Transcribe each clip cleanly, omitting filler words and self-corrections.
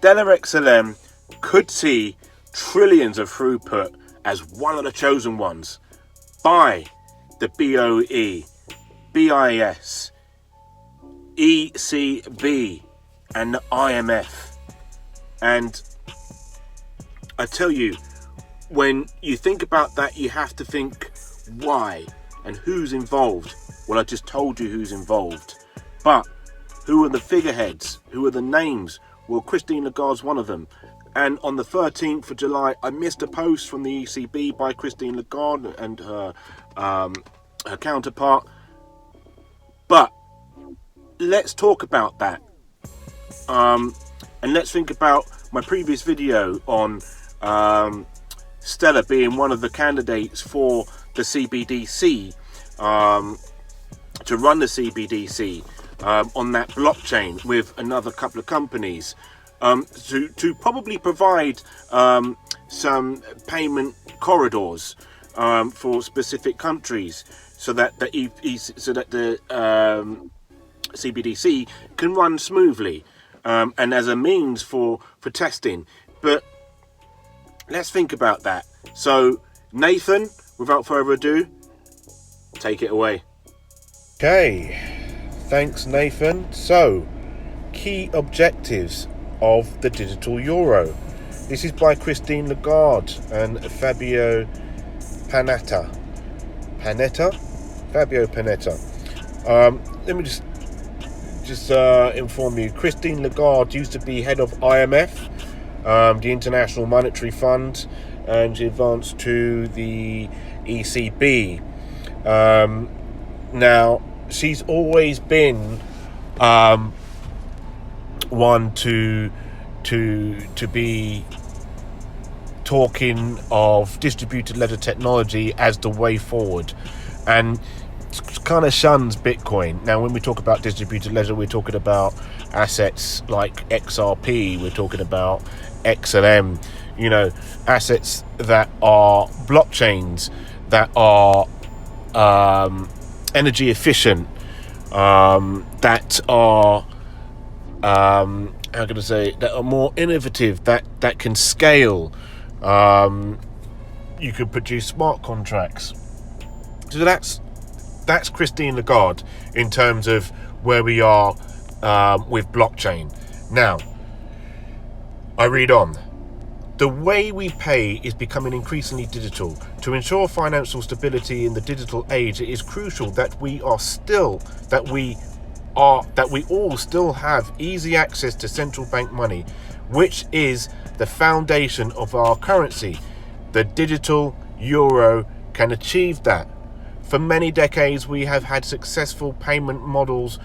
Stellar XLM could see trillions of throughput as one of the chosen ones by the BOE, BIS, ECB and the IMF. And I tell you, when you think about that, you have to think why and who's involved. Well, I just told you who's involved, but who are the figureheads? Who are the names? Well, Christine Lagarde's one of them. And on the 13th of July, I missed a post from the ECB by Christine Lagarde and her counterpart. But let's talk about that. And let's think about my previous video on Stellar being one of the candidates for the CBDC, to run the CBDC on that blockchain with another couple of companies, to probably provide some payment corridors for specific countries, so that the CBDC can run smoothly, and as a means for testing. But let's think about that. So Nathan, without further ado, take it away. Okay, thanks Nathan. So, key objectives of the digital euro. This is by Christine Lagarde and Fabio Panetta. Fabio Panetta. Let me just inform you. Christine Lagarde used to be head of IMF, the International Monetary Fund, and she advanced to the ECB. Now, she's always been one to be talking of distributed ledger technology as the way forward, and kind of shuns Bitcoin. Now, when we talk about distributed ledger, we're talking about assets like XRP, we're talking about XLM, assets that are blockchains, that are energy efficient, that are that are more innovative, that can scale. You could produce smart contracts. So that's Christine Lagarde in terms of where we are with blockchain. Now, I read on. The way we pay is becoming increasingly digital. To ensure financial stability in the digital age, it is crucial that we all still have easy access to central bank money, which is the foundation of our currency. The digital euro can achieve that. For many decades, we have had successful payment models.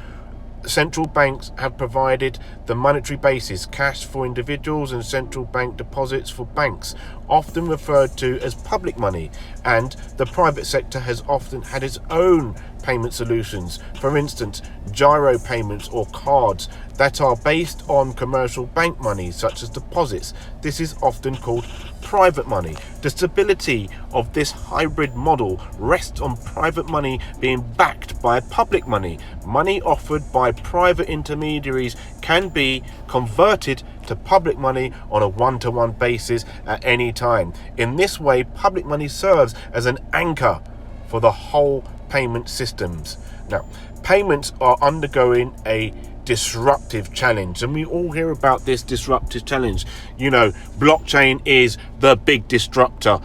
Central banks have provided the monetary basis, cash for individuals and central bank deposits for banks, often referred to as public money, and the private sector has often had its own payment solutions, for instance, gyro payments or cards that are based on commercial bank money, such as deposits. This is often called private money. The stability of this hybrid model rests on private money being backed by public money. Money offered by private intermediaries can be converted to public money on a one-to-one basis at any time. In this way, public money serves as an anchor for the whole payment systems. Now, payments are undergoing a disruptive challenge, and we all hear about this disruptive challenge. Blockchain is the big disruptor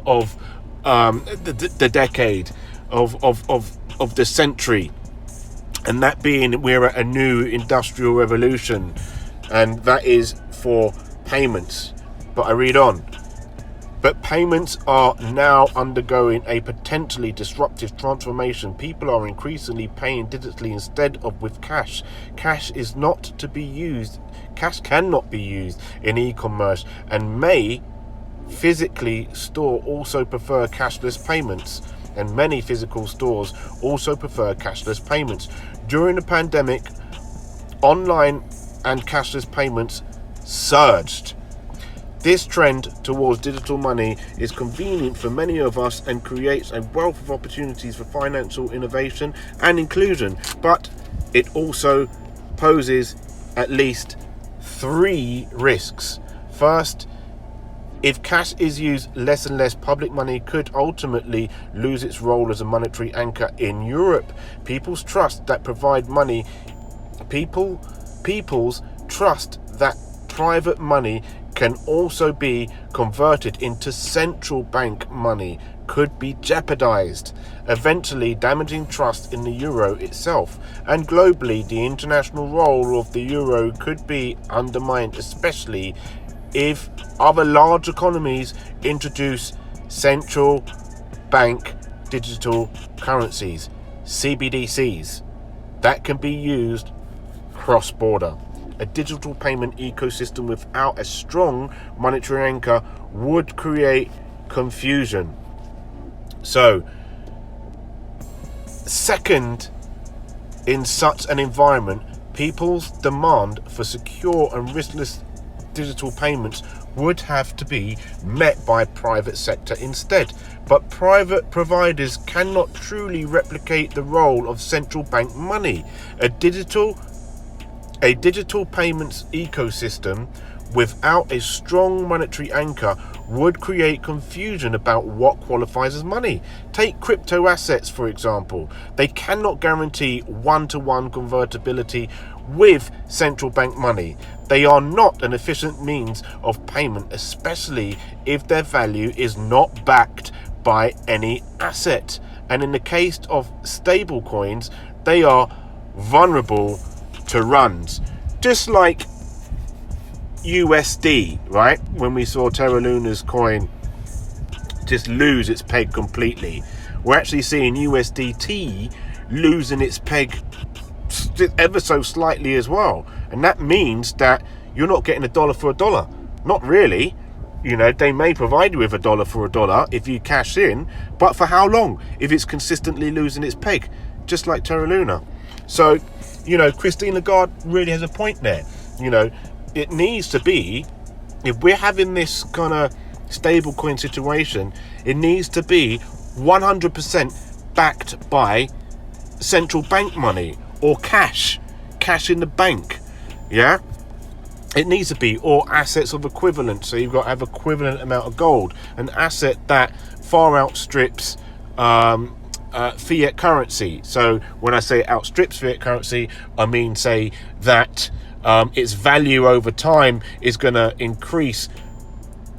of the decade, of the century, and that being we're at a new industrial revolution, and that is for payments. But I read on. But payments are now undergoing a potentially disruptive transformation. People are increasingly paying digitally instead of with cash. Cash cannot be used in e-commerce, and may physically store also prefer cashless payments. And many physical stores also prefer cashless payments. During the pandemic, online and cashless payments surged. This trend towards digital money is convenient for many of us and creates a wealth of opportunities for financial innovation and inclusion, but it also poses at least three risks. First, if cash is used less and less, public money could ultimately lose its role as a monetary anchor in Europe. People's trust that private money can also be converted into central bank money could be jeopardized, eventually damaging trust in the euro itself. And globally, the international role of the euro could be undermined, especially if other large economies introduce central bank digital currencies, CBDCs, that can be used cross-border. A digital payment ecosystem without a strong monetary anchor would create confusion. So, second, in such an environment, people's demand for secure and riskless digital payments would have to be met by private sector instead. But private providers cannot truly replicate the role of central bank money. A digital payments ecosystem without a strong monetary anchor would create confusion about what qualifies as money. Take crypto assets, for example. They cannot guarantee one-to-one convertibility with central bank money. They are not an efficient means of payment, especially if their value is not backed by any asset. And in the case of stable coins, they are vulnerable to runs. Just like USD, right? When we saw Terra Luna's coin just lose its peg completely, we're actually seeing USDT losing its peg ever so slightly as well. And that means that you're not getting $1 for $1. Not really. You know, they may provide you with $1 for $1 if you cash in, but for how long if it's consistently losing its peg, just like Terra Luna? So, you know, Christine Lagarde really has a point there. You know, it needs to be, if we're having this kind of stable coin situation, it needs to be 100% backed by central bank money or cash in the bank. Yeah, it needs to be, or assets of equivalent. So you've got to have equivalent amount of gold, an asset that far outstrips fiat currency. So when I say outstrips fiat currency, I mean say that its value over time is going to increase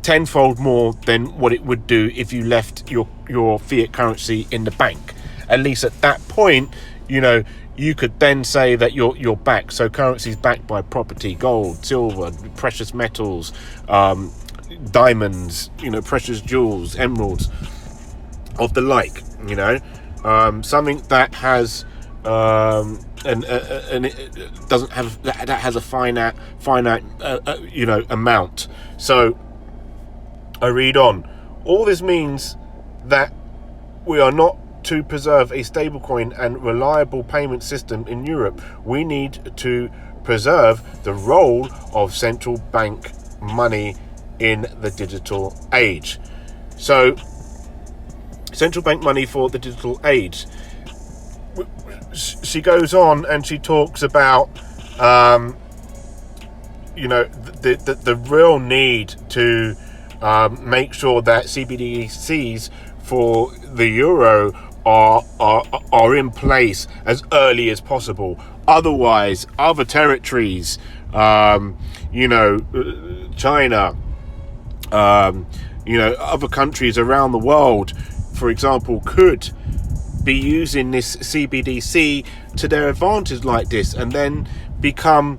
tenfold more than what it would do if you left your fiat currency in the bank. At least at that point, you know, you could then say that you're backed. So currency is backed by property, gold, silver, precious metals, diamonds, you know, precious jewels, emeralds, of the like. You know, something that has and it doesn't have that has a finite you know, amount. So I read on. All this means that we are not to preserve a stablecoin and reliable payment system in Europe. We need to preserve the role of central bank money in the digital age. So, central bank money for the digital age. She goes on and she talks about, you know, the real need to make sure that CBDCs for the euro are in place as early as possible. Otherwise, other territories, you know, China, you know, other countries around the world, for example, could be using this CBDC to their advantage like this, and then become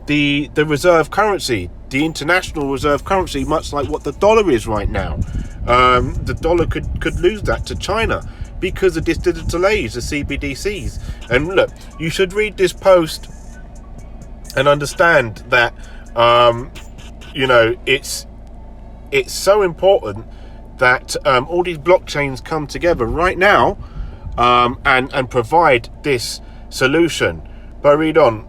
the reserve currency, the international reserve currency, much like what the dollar is right now. The dollar could lose that to China because of this digital age, the CBDCs. And look, you should read this post and understand that you know, it's so important that all these blockchains come together right now and provide this solution. But read on.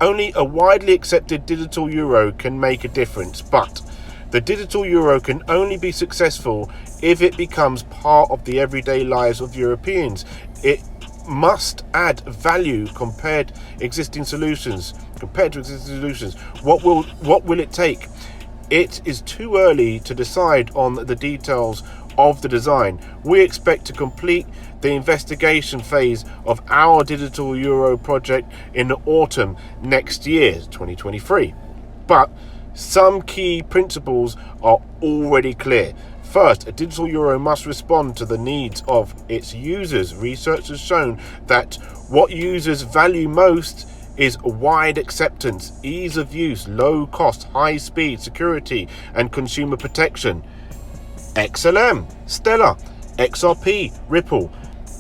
Only a widely accepted digital euro can make a difference, but the digital euro can only be successful if it becomes part of the everyday lives of Europeans. It must add value compared existing solutions. compared to existing solutions. What will it take? It is too early to decide on the details of the design. We expect to complete the investigation phase of our digital euro project in the autumn next year, 2023. But some key principles are already clear. First, a digital euro must respond to the needs of its users. Research has shown that what users value most is wide acceptance, ease of use, low cost, high speed, security, and consumer protection. XLM, Stellar, XRP, Ripple.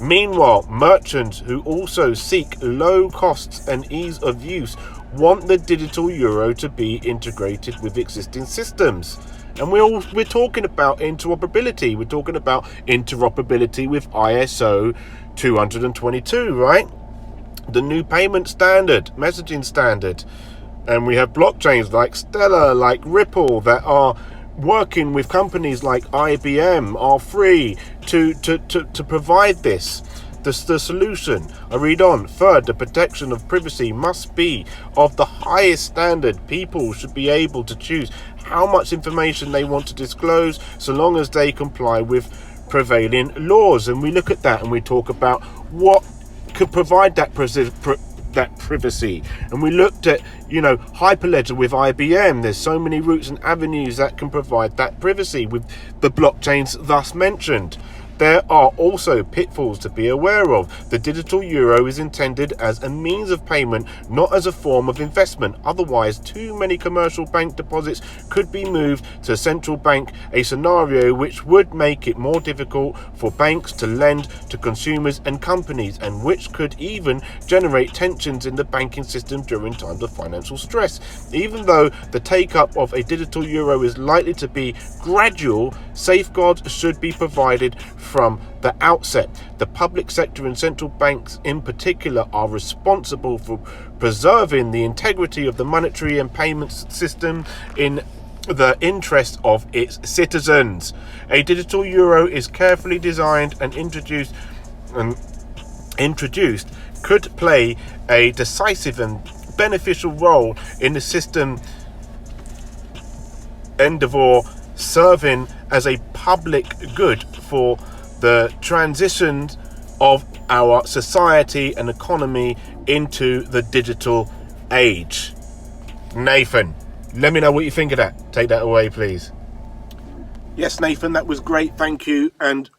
Meanwhile, merchants who also seek low costs and ease of use want the digital euro to be integrated with existing systems. And we're talking about interoperability. We're talking about interoperability with ISO 222, right? The new payment standard, messaging standard. And we have blockchains like Stellar, like Ripple, that are working with companies like IBM, are free to provide this. The solution, I read on. Third, the protection of privacy must be of the highest standard. People should be able to choose how much information they want to disclose, so long as they comply with prevailing laws. And we look at that and we talk about what could provide that privacy. And we looked at, Hyperledger with IBM. There's so many routes and avenues that can provide that privacy with the blockchains thus mentioned. There are also pitfalls to be aware of. The digital euro is intended as a means of payment, not as a form of investment. Otherwise, too many commercial bank deposits could be moved to a central bank, a scenario which would make it more difficult for banks to lend to consumers and companies, and which could even generate tensions in the banking system during times of financial stress. Even though the take-up of a digital euro is likely to be gradual, safeguards should be provided from the outset. The public sector and central banks in particular are responsible for preserving the integrity of the monetary and payments system in the interest of its citizens. A digital euro is carefully designed and introduced could play a decisive and beneficial role in the system endeavor, serving as a public good for the transition of our society and economy into the digital age. Nathan, let me know what you think of that. Take that away, please. Yes, Nathan, that was great. Thank you. And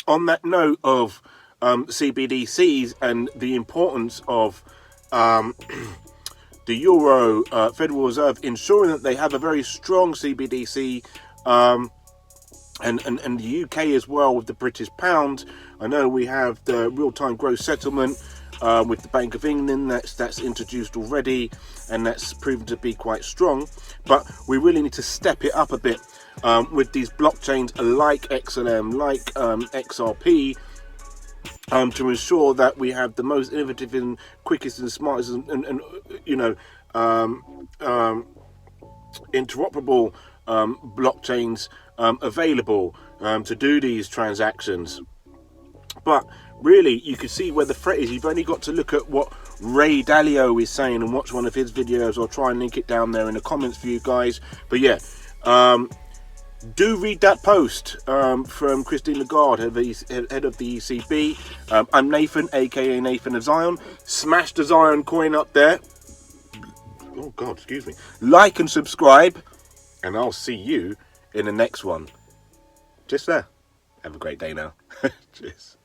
on that note of CBDCs and the importance of the Euro Federal Reserve ensuring that they have a very strong CBDC, and the UK as well with the British pound. I know we have the real-time gross settlement with the Bank of England that's introduced already, and that's proven to be quite strong. But we really need to step it up a bit with these blockchains like XLM, like XRP, to ensure that we have the most innovative and quickest and smartest and interoperable blockchains available to do these transactions. But really, you can see where the threat is. You've only got to look at what Ray Dalio is saying and watch one of his videos. I'll try and link it down there in the comments for you guys. But yeah, do read that post from Christine Lagarde, head of the ECB. I'm Nathan, aka Nathan of Zion. Smash the Zion coin up there. Oh God, excuse me. Like and subscribe, and I'll see you in the next one. Just there. Have a great day now. Cheers.